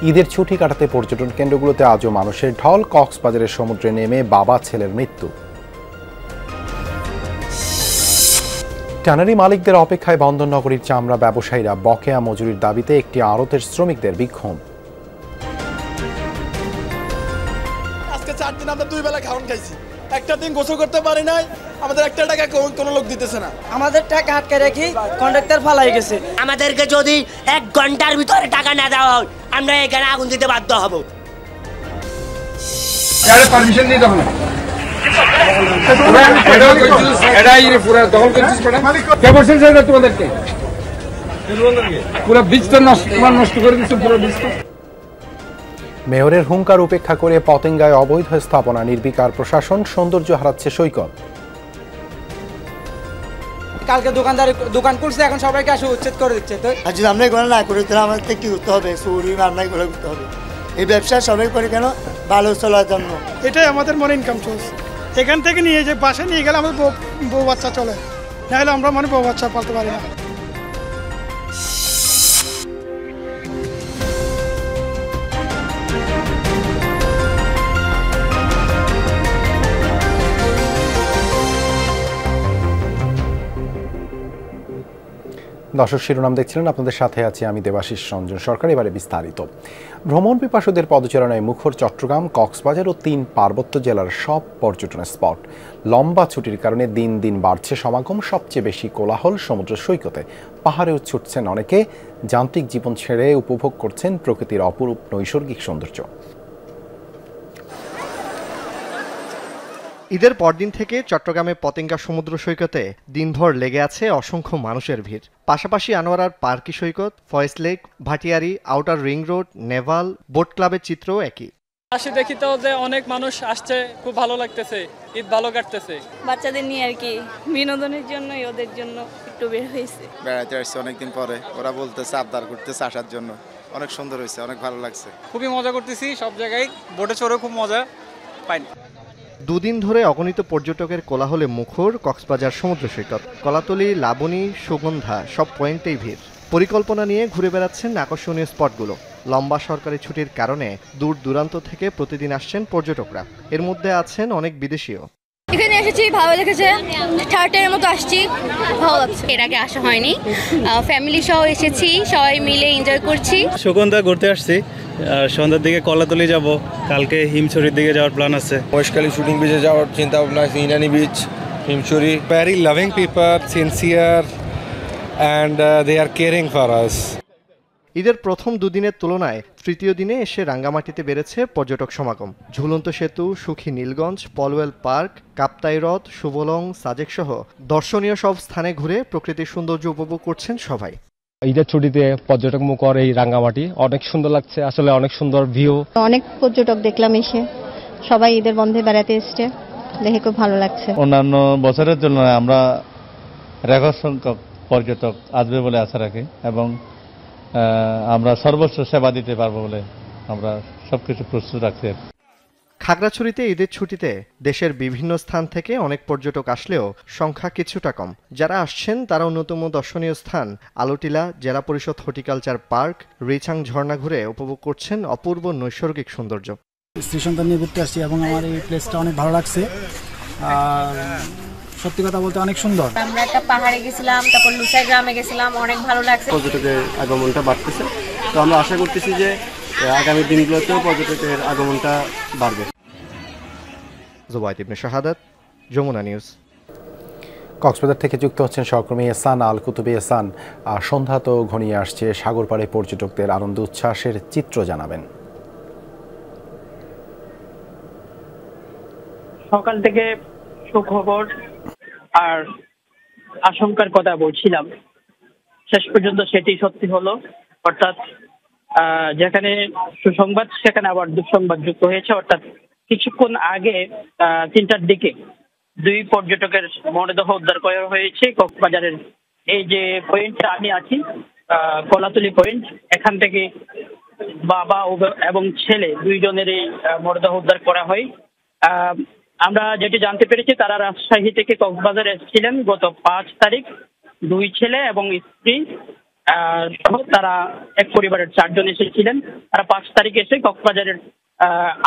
ঈদের ছুটি কাটাতে পর্যটন কেন্দ্রগুলোতে আজও মানুষের ঢল। কক্সবাজারের সমুদ্রে নেমে বাবা ছেলের মৃত্যু। ট্যানারি মালিকদের অপেক্ষায় বন্দরনগরীর চামড়া ব্যবসায়ীরা। বকেয়া মজুরির দাবিতে একটি আড়তের শ্রমিকদের বিক্ষোভ। আজকে 4 দিন আমরা 2 বেলা খাওয়ান খাইছি, একটা দিন গোসল করতে পারি নাই। আমাদের একটা টাকা কোনো লোক দিতেছে না। আমাদের টাকা আটকে রেখে কন্ট্রাক্টর ফালাই গেছে। আমাদেরকে যদি 1 ঘন্টার ভিতরে টাকা না দেওয়া হয় আমরা এখানে আগুন দিতে বাধ্য হব। পারমিশন নিতে হবে না। মেয়রের হুঙ্কার উপেক্ষা করে পতেঙ্গায় অবৈধ স্থাপনা। নির্বিকার প্রশাসন, সৌন্দর্য হারাচ্ছে সৈকত। কালকে দোকান খুলছে, এখন সবাইকে আসে উচ্ছেদ করে দিচ্ছে। তো আর যদি আমরা এগুলো না করি তাহলে আমাদের কি করতে হবে? চুরি মামলা এগুলো করতে হবে। এই ব্যবসা সবাই করে কেন? ভালো চলার জন্য। এটাই আমাদের মনে ইনকাম সোর্স। এখান থেকে নিয়ে যে বাসে নিয়ে গেলে আমাদের বউ বাচ্চা চলে, নাহলে আমরা বউ বাচ্চা পালতে পারি না। দর্শক, শিরোনাম দেখছিলেন, আপনাদের সাথে আছি আমি দেবাশিস রঞ্জন সরকার। এবারে বিস্তারিত। ভ্রমণ পিপাসুদের পদচারণায় মুখর চট্টগ্রাম, কক্সবাজার ও 3 পার্বত্য জেলার সব পর্যটন স্পট। লম্বা ছুটির কারণে দিন দিন বাড়ছে সমাগম। সবচেয়ে বেশি কোলাহল সমুদ্র সৈকতে। পাহাড়েও ছুটছেন অনেকে। যান্ত্রিক জীবন ছেড়ে উপভোগ করছেন প্রকৃতির অপরূপ নৈসর্গিক সৌন্দর্য। ঈদের পরদিন থেকে চট্টগ্রামে পতেঙ্গা সমুদ্র সৈকতে দিনভর লেগে আছে অসংখ্য মানুষের ভিড়। পাশাপাশি আনোয়ারার পার্কি সৈকত, Foy's lake, Bhatiari, outer ring road, naval, boat ক্লাবের চিত্রও একই। আসি দেখি তো যে অনেক মানুষ আসছে, খুব ভালো লাগতেছে, ঈদ ভালো কাটতেছে। বাচ্চাদের নিয়ে আর কি বিনোদনের জন্য, ওদের জন্য একটু বের হয়েছে। বেড়াতে আসছে অনেকদিন পরে, ওরা বলতেছে আবদার করতেছে আসার জন্য। অনেক সুন্দর হয়েছে, অনেক ভালো লাগছে। খুবই মজা করতেছি, সব জায়গায় বোটে চড়ে খুব মজা পাই। দুদিন ধরে অগণিত পর্যটকের কোলাহলে মুখর কক্সবাজার সমুদ্র সৈকত। কলাতলী, লাবণী, সুগন্ধা সব পয়েন্টেই ভিড়। পরিকল্পনা নিয়ে ঘুরে বেড়াচ্ছেন আকর্ষণীয় স্পটগুলো। লম্বা সরকারি ছুটির কারণে দূর দূরান্ত থেকে প্রতিদিন আসছেন পর্যটকরা। এর মধ্যে আছেন অনেক বিদেশিও। এখানে এসেছি, ভালো লেগেছে। 3rd টাইমের মতো আসছি, ভালো লাগছে। এর আগে আসা হয়নি, ফ্যামিলি সহ এসেছি, সবাই মিলে এনজয় করছি। সুগন্ধা ঘুরতে আসছি, সন্ধ্যার দিকে কলাতলি যাব, কালকে হিমছড়ির দিকে যাওয়ার প্ল্যান আছে। মহেশখালী শুটিং বিচে যাওয়ার চিন্তা ভাবনা আছে, Inani beach, Himchhari. Very loving people, sincere and they are caring for us. ঈদের প্রথম দুদিনের তুলনায় তৃতীয় দিনে এসে রাঙ্গামাটিতে বেড়েছে পর্যটক সমাগম। ঝুলন্ত সেতু, সুখী নীলগঞ্জ, পলওয়েল পার্ক, কাপ্তাই হ্রদ, সুবলং, সাজেক সহ দর্শনীয় সব স্থানে ঘুরে প্রকৃতির সৌন্দর্য উপভোগ করছেন সবাই। ঈদের ছুটিতে পর্যটক মুখর এই রাঙ্গামাটি অনেক সুন্দর লাগছে, আসলে অনেক সুন্দর ভিউ। অনেক পর্যটক দেখলাম এসে, সবাই ঈদের বন্ধে বেড়াতে এসছে, দেখে খুব ভালো লাগছে। অন্যান্য বছরের তুলনায় আমরা রেকর্ড সংখ্যক পর্যটক আসবে বলে আশা রাখি এবং আমরা সর্বোচ্চ সেবা দিতে পারবো বলে আমরা সবকিছু প্রস্তুত রাখছি। খাগড়াছড়িতে ঈদের ছুটিতে দেশের বিভিন্ন স্থান থেকে অনেক পর্যটক আসলেও সংখ্যা কিছুটা কম। যারা আসছেন তারা অন্যতম দর্শনীয় স্থান আলোটিলা জেলা পরিষদ হর্টিকালচার পার্ক, রিচাং ঝর্ণা ঘুরে উপভোগ করছেন অপূর্ব নৈসর্গিক সৌন্দর্য। স্ত্রী সন্তান নিয়ে ঘুরতে আসছি এবং আমার এই প্লেসটা অনেক ভালো লাগছে। আর সত্যি কথা বলতে অনেক সুন্দর। আমরা একটা পাহাড়ে গেছিলাম, তারপর লুসাই গ্রামে গেছিলাম, অনেক ভালো লাগছে। পর্যটকের আগমনটা বাড়তেছে, তো আমরা আশা করতেছি যে আগামী দিনগুলোতেও পর্যটকের আগমনটা বাড়বে। জুবাইদ ইবনে শাহাদাত, যমুনা নিউজ। কক্সবাজার থেকে যুক্ত হচ্ছেন সহকর্মী এহসান আল কুতুবী। এহসান, সন্ধ্যা তো ঘনিয়ে আসছে, সাগর পাড়ে পর্যটকদের আনন্দ উচ্ছ্বাসের চিত্র জানাবেন। সকাল থেকে সুখবর আর আশঙ্কার কথা বলছিলাম, শেষ পর্যন্ত সেটি সত্যি হলো। অর্থাৎ যেখানে সুসংবাদ সেখানে আবার দুঃসংবাদ যুক্ত হয়েছে। অর্থাৎ কিছুক্ষণ আগে 3টার দিকে 2 পর্যটকের মরদেহ উদ্ধার করা হয়েছে কক্সবাজারের এই যে পয়েন্টে আমি আছি, কলাতলি পয়েন্ট। এখান থেকে বাবা এবং ছেলে 2 জনেরই মরদেহ উদ্ধার করা হয়। আমরা যেটি জানতে পেরেছি তারা রাজশাহী থেকে কক্সবাজার এসেছিলেন গত 5 তারিখ। 2 ছেলে এবং স্ত্রী তারা এক পরিবারের 4 জন এসেছিলেন। তারা 5 তারিখে এসে কক্সবাজারের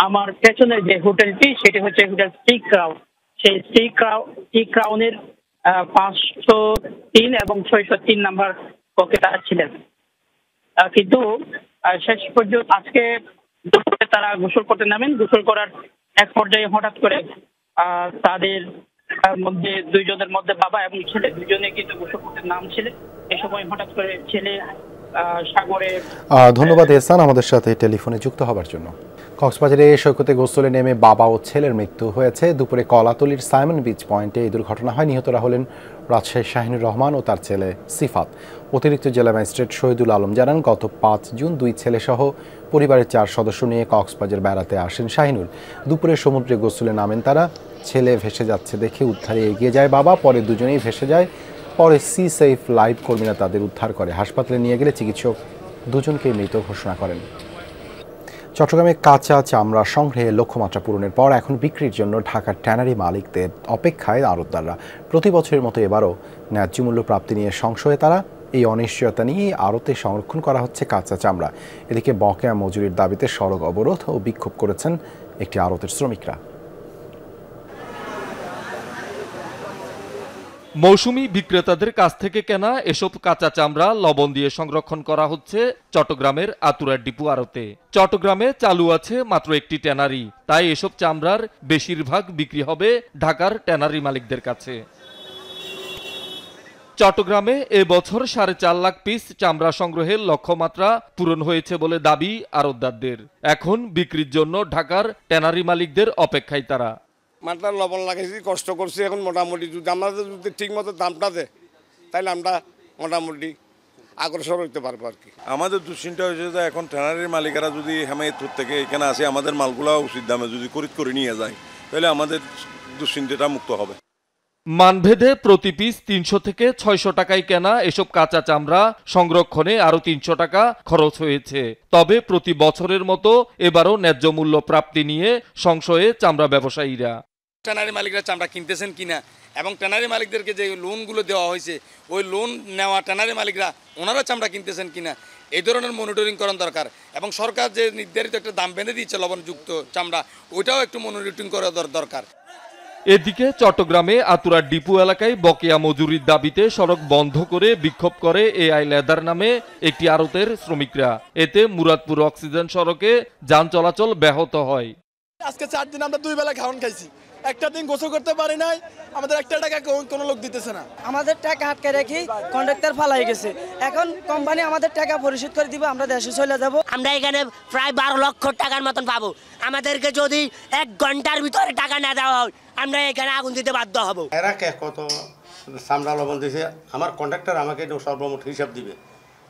আমার পেছনের যে হোটেলটি সেটি হচ্ছে হোটেল স্টি ক্রাউন। সেই স্টি ক্রাউনের 503 এবং 603 নাম্বার কক্ষে তারা ছিলেন। কিন্তু শেষ পর্যন্ত আজকে দুপুরে তারা গোসল করতে নামেন। গোসল করার এক পর্যায়ে হঠাৎ করে তাদের মধ্যে 2 জনের মধ্যে বাবা এবং ছেলে 2 জনে কিন্তু গোসল করতে নামছিলেন। এই সময় হঠাৎ করে ছেলে সাগরে। ধন্যবাদ এহসান আমাদের সাথে টেলিফোনে যুক্ত হবার জন্য। কক্সবাজারে সৈকতে গোসলে নেমে বাবা ও ছেলের মৃত্যু হয়েছে। দুপুরে কলাতলির সাইমন বিচ পয়েন্টে এই দুর্ঘটনা হয়। নিহতরা হলেন রাজশাহীর শাহিনুর রহমান ও তার ছেলে সিফাত। অতিরিক্ত জেলা ম্যাজিস্ট্রেট শহীদুল আলম জানান, গত 5 জুন 2 ছেলেসহ পরিবারের 4 সদস্য নিয়ে কক্সবাজার বেড়াতে আসেন শাহিনুর। দুপুরে সমুদ্রে গোসলে নামেন তারা। ছেলে ভেসে যাচ্ছে দেখে উদ্ধারে এগিয়ে যায় বাবা, পরে দুজনেই ভেসে যায়। পরে সি সেফ লাইভ কর্মীরা তাদের উদ্ধার করে হাসপাতালে নিয়ে গেলে চিকিৎসক দুজনকেই মৃত ঘোষণা করেন। চট্টগ্রামে কাঁচা চামড়া সংগ্রহে লক্ষ্যমাত্রা পূরণের পর এখন বিক্রির জন্য ঢাকার ট্যানারি মালিকদের অপেক্ষায় আড়তদাররা। প্রতি বছরের মতো এবারও ন্যায্য মূল্য প্রাপ্তি নিয়ে সংশয়ে তারা। এই অনিশ্চয়তা নিয়ে আড়তে সংরক্ষণ করা হচ্ছে কাঁচা চামড়া। এদিকে বকেয়া মজুরির দাবিতে সড়ক অবরোধ ও বিক্ষোভ করেছেন একটি আড়তের শ্রমিকরা। মৌসুমী বিক্রেতাদের কাছ থেকে কেনা এসব কাঁচা চামড়া লবণ দিয়ে সংরক্ষণ করা হচ্ছে চট্টগ্রামের আতুরার ডিপু আড়তে। চট্টগ্রামে চালু আছে মাত্র একটি ট্যানারি, তাই এসব চামড়ার বেশিরভাগ বিক্রি হবে ঢাকার ট্যানারি মালিকদের কাছে। চট্টগ্রামে এবছর 4.5 লাখ পিস চামড়া সংগ্রহের লক্ষ্যমাত্রা পূরণ হয়েছে বলে দাবি আড়তদারদের। এখন বিক্রির জন্য ঢাকার ট্যানারি মালিকদের অপেক্ষায় তারা। মাত্রা লবণ লাগাইছি, কষ্ট করছি, এখন মোটামুটি যদি আমাদের যদি ঠিক মতো দামটা দেয় তাহলে আমরা মোটামুটি আগ্রসর হইতে পারবো আর কি। আমাদের দুশ্চিন্তা হয়েছে যে এখন ট্যানারির মালিকেরা যদি হেমায়তপুর থেকে এখানে আসে আমাদের মালগুলো উচিত দামে যদি খরিদ করে নিয়ে যায় তাহলে আমাদের দুশ্চিন্তাটা মুক্ত হবে। মানভেদে প্রতি পিস 300 থেকে 600 টাকায় কেনা এসব কাঁচা চামড়া সংরক্ষণে আরো 300 টাকা খরচ হয়েছে। তবে প্রতি বছরের মতো এবারও ন্যায্য মূল্য প্রাপ্তি নিয়ে সংশয়ে চামড়া ব্যবসায়ীরা। ট্যানারি মালিকরা চামড়া কিনতেছেন কিনা এবং ট্যানারি মালিকদেরকে যে লোনগুলো দেওয়া হয়েছে ওই লোন নেওয়া ট্যানারি মালিকরা ওনারা চামড়া কিনতেছেন কিনা এই ধরনের মনিটরিং করার দরকার। এবং সরকার যে নির্ধারিত একটা দাম বেঁধে দিচ্ছে লবণযুক্ত চামড়া, ওইটাও একটু মনিটরিং করা দরকার। এদিকে চট্টগ্রামে আতুরার ডিপু এলাকায় বকেয়া মজুরির দাবিতে সড়ক বন্ধ করে বিক্ষোভ করে এআই লেদার নামে একটি আড়তের শ্রমিকরা। এতে মুরাদপুর অক্সিজেন সড়কে যান চলাচল ব্যাহত হয়। আজকে 4 দিন আমরা 2 বেলা খাওয়ান খাইছি, একটা দিন গোসল করতে পারি নাই। আমাদের একটা টাকা কোনো লোক দিতেছে না। আমাদের টাকা আটকে রেখে কন্ট্রাক্টর ফালাই গেছে। এখন কোম্পানি আমাদের টাকা পরিশোধ করে দিবে, আমরা দেশে চলে যাব। আমরা এখানে প্রায় 12 লক্ষ টাকার মতন পাবো। আমাদেরকে যদি 1 ঘন্টার ভিতরে টাকা না দেওয়া হয় আমরা এখানে আগুন দিতে বাধ্য হব। এরা কত চামড়া লবণ দিয়েছে, আমার কন্ট্রাক্টর আমাকে সর্বমোট হিসাব দিবে।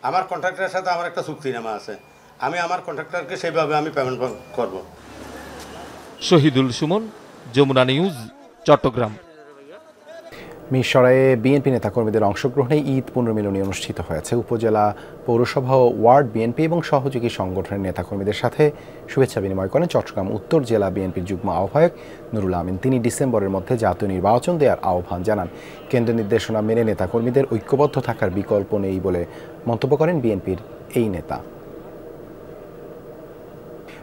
আমার কন্ট্রাক্টরের সাথে আমার একটা চুক্তিনামা আছে, আমি আমার কন্ট্রাক্টরকে সেইভাবে আমি পেমেন্ট করব। শহীদুল সুমন, যমুনা নিউজ, চট্টগ্রাম। মিরসরাইয়ে বিএনপি নেতাকর্মীদের অংশগ্রহণে ঈদ পুনর্মিলনী অনুষ্ঠিত হয়েছে। উপজেলা পৌরসভা ও ওয়ার্ড বিএনপি এবং সহযোগী সংগঠনের নেতাকর্মীদের সাথে শুভেচ্ছা বিনিময় করেন চট্টগ্রাম উত্তর জেলা বিএনপির যুগ্ম আহ্বায়ক নুরুল আমিন। তিনি ডিসেম্বরের মধ্যে জাতীয় নির্বাচন দেওয়ার আহ্বান জানান। কেন্দ্রের নির্দেশনা মেনে নেতাকর্মীদের ঐক্যবদ্ধ থাকার বিকল্প নেই বলে মন্তব্য করেন বিএনপির এই নেতা।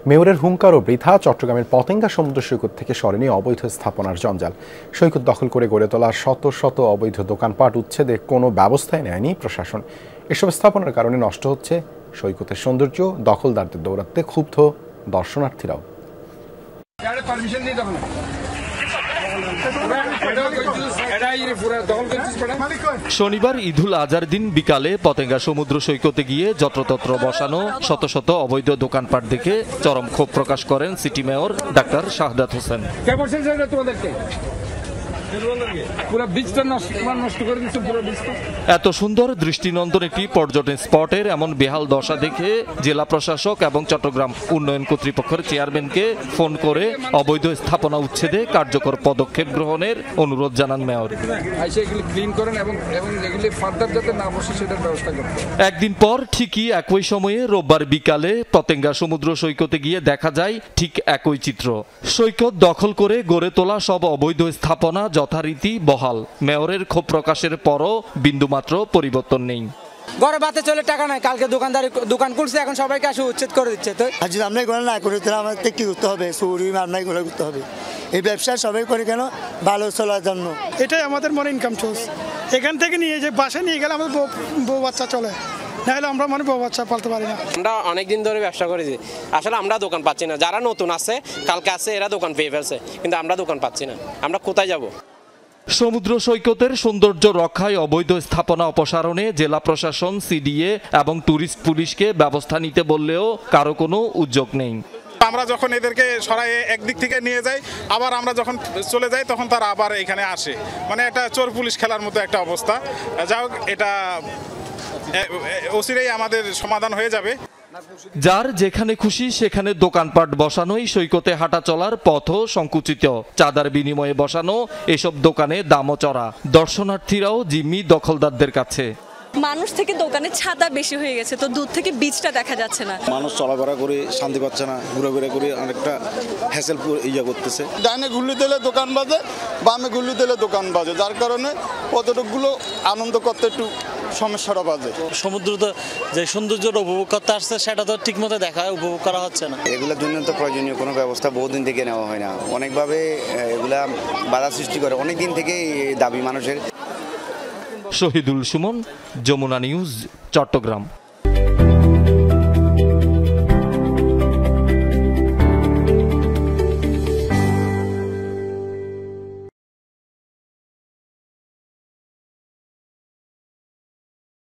মেয়রের হুঙ্কার ও বৃথা। চট্টগ্রামের পতেঙ্গা সমুদ্র সৈকত থেকে সরেনি অবৈধ স্থাপনার জঞ্জাল। সৈকত দখল করে গড়ে তোলা শত শত অবৈধ দোকানপাট উচ্ছেদে কোনো ব্যবস্থাই নেয়নি প্রশাসন। এসব স্থাপনার কারণে নষ্ট হচ্ছে সৈকতের সৌন্দর্য। দখলদারদের দৌরাত্মে ক্ষুব্ধ দর্শনার্থীরাও। শনিবার ঈদুল আজহার দিন বিকালে পতেঙ্গা সমুদ্র সৈকতে গিয়ে যত্রতত্র বসানো শত শত অবৈধ দোকানপাট দেখে চরম ক্ষোভ প্রকাশ করেন city mayor doctor Shahadat Hossain. এত সুন্দর দৃষ্টিনন্দন একটি পর্যটন স্পটের এমন বেহাল দশা দেখে জেলা প্রশাসক এবং চট্টগ্রাম উন্নয়ন কর্তৃপক্ষের চেয়ারম্যানকে ফোন করে অবৈধ স্থাপনা উচ্ছেদে কার্যকর পদক্ষেপ গ্রহণের অনুরোধ জানান মেয়র। একদিন পর ঠিকই একই সময়ে রোববার বিকালে পতেঙ্গা সমুদ্র সৈকতে গিয়ে দেখা যায় ঠিক একই চিত্র। সৈকত দখল করে গড়ে তোলা সব অবৈধ স্থাপনা যথারীতি বহাল। মেয়রের ক্ষোভ প্রকাশের পরও বিন্দুমাত্র পরিবর্তন নেই। ঘরে বাতে চলে টাকা নাই, কালকে দোকান খুলছে, এখন সবাইকে আসে উচ্ছেদ করে দিচ্ছে। তো আর যদি আমরা এগুলো না করি তাহলে আমাদের কি করতে হবে? চুরি মামলা এগুলো করতে হবে। এই ব্যবসা সবাই করে কেন? ভালো চলার জন্য। এটাই আমাদের মনে ইনকাম সোর্স। এখান থেকে নিয়ে যে বাসা নিয়ে গেলে আমাদের বউ বাচ্চা চলে, নাহলে আমরা মানে বউ বাচ্চা পালতে পারি না। আমরা অনেকদিন ধরে ব্যবসা করেছি, আসলে আমরা দোকান পাচ্ছি না। যারা নতুন আছে কালকে আছে এরা দোকান পেয়ে ফেলছে, কিন্তু আমরা দোকান পাচ্ছি না। আমরা কোথায় যাব? সমুদ্র সৈকতের সৌন্দর্য রক্ষায় অবৈধ স্থাপনা অপসারণে জেলা প্রশাসন, সিডিএ এবং ট্যুরিস্ট পুলিশকে ব্যবস্থা নিতে বললেও কারো কোনো উদ্যোগ নেই। আমরা যখন এদেরকে সরাই একদিক থেকে নিয়ে যাই, আবার আমরা যখন চলে যাই তখন তারা আবার এখানে আসে, মানে একটা চোর পুলিশ খেলার মতো একটা অবস্থা। যাই হোক, এটা অচিরেই আমাদের সমাধান হয়ে যাবে। যার যেখানে খুশি সেখানে দোকানপাট বসানোই সৈকতে হাঁটা চলার পথও সংকুচিত। চাঁদার বিনিময়ে বসানো এসব দোকানে দামও চড়া। দর্শনার্থীরাও জিম্মি দখলদারদের কাছে। মানুষ থেকে দোকানে ছাতা বেশি হয়ে গেছে, তো দূর থেকে বীজটা দেখা যাচ্ছে না। মানুষ চলাফেরা করে শান্তি পাচ্ছে না, ঘুরাঘুরা করে অনেকটা হ্যাসেল করতেছে। ডাইনে ঘুরলি দিলে দোকান বাজে, বামে ঘুরলি দিলে দোকান বাজে, যার কারণে পর্যটকগুলো আনন্দ করতে একটু সমস্যাটা বাজে। সমুদ্রতে যে সৌন্দর্যটা উপভোগ করতে আসছে সেটা তো ঠিক মতো উপভোগ করা হচ্ছে না। এগুলোর জন্য তো প্রয়োজনীয় কোনো ব্যবস্থা বহুদিন থেকে নেওয়া হয় না। অনেকভাবে এগুলা বাধা সৃষ্টি করে, অনেক দিন থেকে দাবি মানুষের। শহীদুল সুমন, যমুনা নিউজ, চট্টগ্রাম।